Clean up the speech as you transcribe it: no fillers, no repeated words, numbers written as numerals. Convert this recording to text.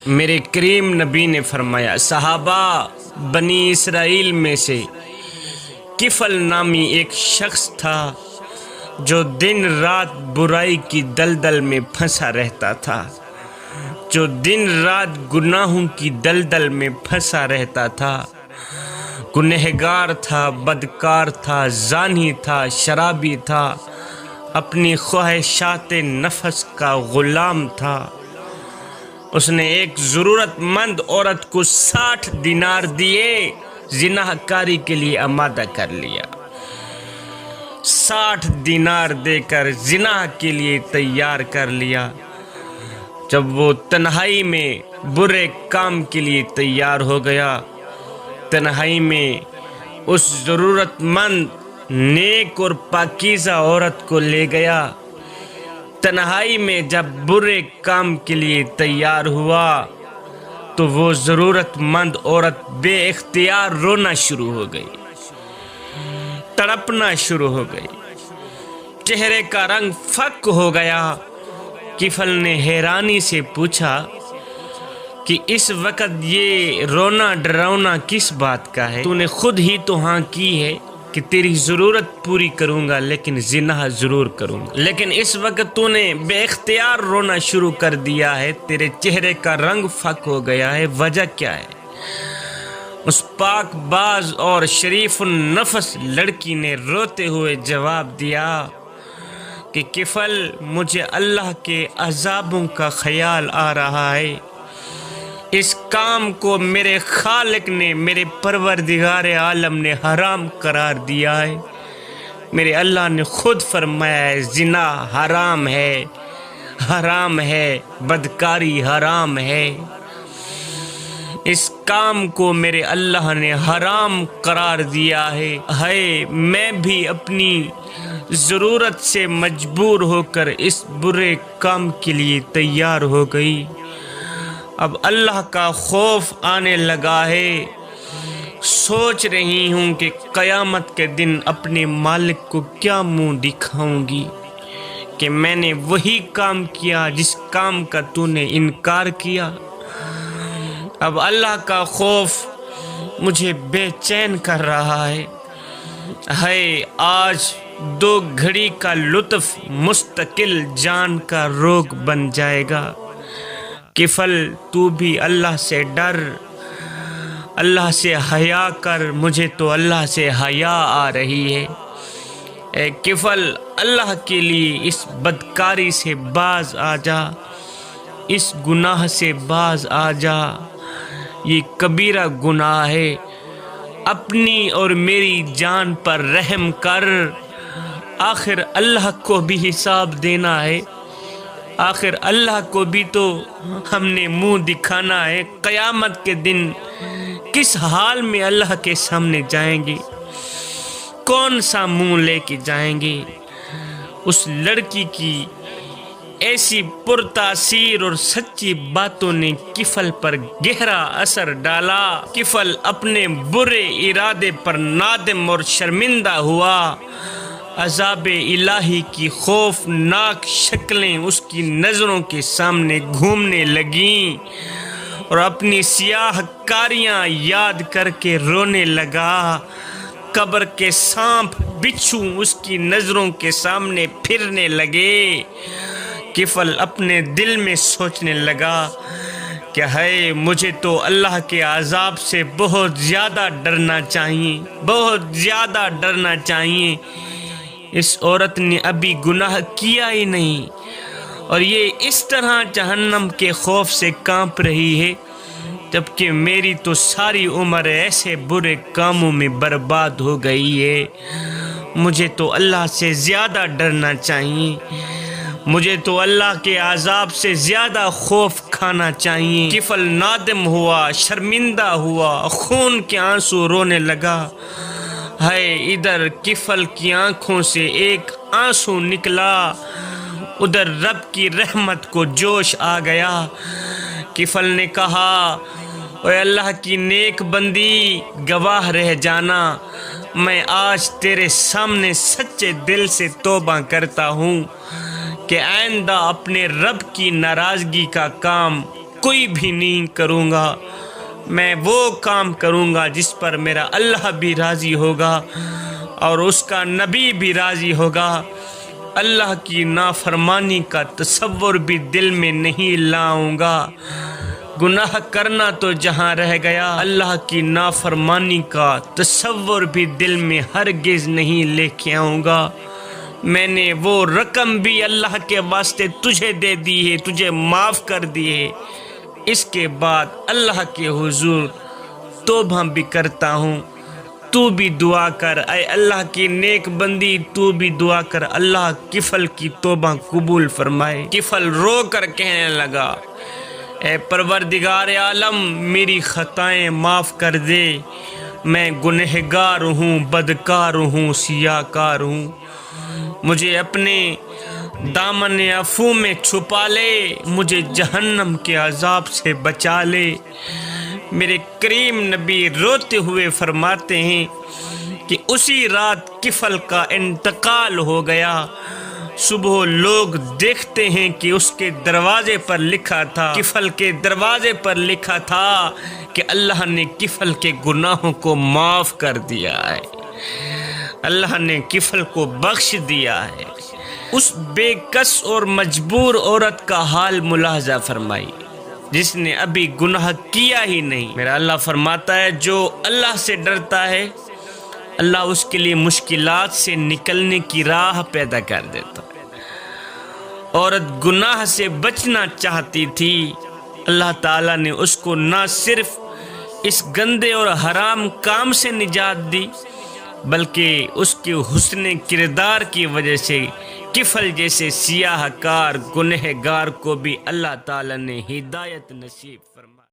میرے کریم نبی نے فرمایا، صحابہ بنی اسرائیل میں سے کفل نامی ایک شخص تھا جو دن رات برائی کی دلدل میں پھنسا رہتا تھا، جو دن رات گناہوں کی دلدل میں پھنسا رہتا تھا، گنہگار تھا، بدکار تھا، زانی تھا، شرابی تھا، اپنی خواہشات نفس کا غلام تھا۔ اس نے ایک ضرورت مند عورت کو 60 دینار دیے، زنا کاری کے لیے آمادہ کر لیا۔ 60 دینار دے کر زنا کے لیے تیار کر لیا۔ جب وہ تنہائی میں برے کام کے لیے تیار ہو گیا، تنہائی میں اس ضرورت مند نیک اور پاکیزہ عورت کو لے گیا۔ تنہائی میں جب برے کام کے لیے تیار ہوا تو وہ ضرورت مند عورت بے اختیار رونا شروع ہو گئی، تڑپنا شروع ہو گئی، چہرے کا رنگ فک ہو گیا۔ کفل نے حیرانی سے پوچھا کہ اس وقت یہ رونا ڈرونا کس بات کا ہے؟ تو نے خود ہی تو ہاں کی ہے کہ تیری ضرورت پوری کروں گا لیکن زنا ضرور کروں گا، لیکن اس وقت تو نے بے اختیار رونا شروع کر دیا ہے، تیرے چہرے کا رنگ فک ہو گیا ہے، وجہ کیا ہے؟ اس پاک باز اور شریف النفس لڑکی نے روتے ہوئے جواب دیا کہ کفل، مجھے اللہ کے عذابوں کا خیال آ رہا ہے۔ اس کام کو میرے خالق نے، میرے پروردگار عالم نے حرام قرار دیا ہے۔ میرے اللہ نے خود فرمایا ہے زنا حرام ہے، حرام ہے، بدکاری حرام ہے۔ اس کام کو میرے اللہ نے حرام قرار دیا ہے۔ میں بھی اپنی ضرورت سے مجبور ہو کر اس برے کام کے لیے تیار ہو گئی۔ اب اللہ کا خوف آنے لگا ہے، سوچ رہی ہوں کہ قیامت کے دن اپنے مالک کو کیا منہ دکھاؤں گی کہ میں نے وہی کام کیا جس کام کا تو نے انکار کیا۔ اب اللہ کا خوف مجھے بے چین کر رہا ہے۔ آج 2 گھڑی کا لطف مستقل جان کا روگ بن جائے گا۔ کفل، تو بھی اللہ سے ڈر، اللہ سے حیا کر، مجھے تو اللہ سے حیا آ رہی ہے۔ اے کفل، اللہ کے لیے اس بدکاری سے باز آ جا، اس گناہ سے باز آ جا، یہ کبیرہ گناہ ہے۔ اپنی اور میری جان پر رحم کر، آخر اللہ کو بھی حساب دینا ہے، آخر اللہ کو بھی تو ہم نے منہ دکھانا ہے۔ قیامت کے دن کس حال میں اللہ کے سامنے جائیں گے؟ کون سا منہ لے کے جائیں گے؟ اس لڑکی کی ایسی پرتاثیر اور سچی باتوں نے کفل پر گہرا اثر ڈالا۔ کفل اپنے برے ارادے پر نادم اور شرمندہ ہوا۔ عذاب الہی کی خوفناک شکلیں اس کی نظروں کے سامنے گھومنے لگیں اور اپنی سیاہ کاریاں یاد کر کے رونے لگا۔ قبر کے سانپ بچھو اس کی نظروں کے سامنے پھرنے لگے۔ کفل اپنے دل میں سوچنے لگا کہ مجھے تو اللہ کے عذاب سے بہت زیادہ ڈرنا چاہیے، بہت زیادہ ڈرنا چاہیے۔ اس عورت نے ابھی گناہ کیا ہی نہیں اور یہ اس طرح جہنم کے خوف سے کانپ رہی ہے، جبکہ میری تو ساری عمر ایسے برے کاموں میں برباد ہو گئی ہے۔ مجھے تو اللہ سے زیادہ ڈرنا چاہیے، مجھے تو اللہ کے عذاب سے زیادہ خوف کھانا چاہیے۔ کفل نادم ہوا، شرمندہ ہوا، خون کے آنسو رونے لگا۔ ادھر کفل کی آنکھوں سے ایک آنسو نکلا، ادھر رب کی رحمت کو جوش آ گیا۔ کفل نے کہا، اے اللہ کی نیک بندی، گواہ رہ جانا، میں آج تیرے سامنے سچے دل سے توبہ کرتا ہوں کہ آئندہ اپنے رب کی ناراضگی کا کام کوئی بھی نہیں کروں گا، میں وہ کام کروں گا جس پر میرا اللہ بھی راضی ہوگا اور اس کا نبی بھی راضی ہوگا۔ اللہ کی نافرمانی کا تصور بھی دل میں نہیں لاؤں گا۔ گناہ کرنا تو جہاں رہ گیا، اللہ کی نافرمانی کا تصور بھی دل میں ہرگز نہیں لے کے آؤں گا۔ میں نے وہ رقم بھی اللہ کے واسطے تجھے دے دی ہے، تجھے معاف کر دی ہے۔ اس کے بعد اللہ کے حضور توبہ بھی کرتا ہوں، تو بھی دعا کر، اے اللہ کی نیک بندی تو بھی دعا کر، اللہ کفل کی توبہ قبول فرمائے۔ کفل رو کر کہنے لگا، اے پروردگار عالم میری خطائیں معاف کر دے، میں گنہگار ہوں، بدکار ہوں، سیاہکار ہوں، مجھے اپنے دامن عفو میں چھپا لے، مجھے جہنم کے عذاب سے بچا لے۔ میرے کریم نبی روتے ہوئے فرماتے ہیں کہ اسی رات کفل کا انتقال ہو گیا۔ صبح لوگ دیکھتے ہیں کہ اس کے دروازے پر لکھا تھا، کفل کے دروازے پر لکھا تھا کہ اللہ نے کفل کے گناہوں کو معاف کر دیا ہے، اللہ نے کفل کو بخش دیا ہے۔ اس بے کس اور مجبور عورت کا حال ملاحظہ فرمائی جس نے ابھی گناہ کیا ہی نہیں۔ میرا اللہ فرماتا ہے جو اللہ سے ڈرتا ہے اللہ اس کے لیے مشکلات سے نکلنے کی راہ پیدا کر دیتا ہے۔ عورت گناہ سے بچنا چاہتی تھی، اللہ تعالیٰ نے اس کو نہ صرف اس گندے اور حرام کام سے نجات دی بلکہ اس کے حسن کردار کی وجہ سے کفل جیسے سیاہ کار گنہگار کو بھی اللہ تعالیٰ نے ہدایت نصیب فرمائی۔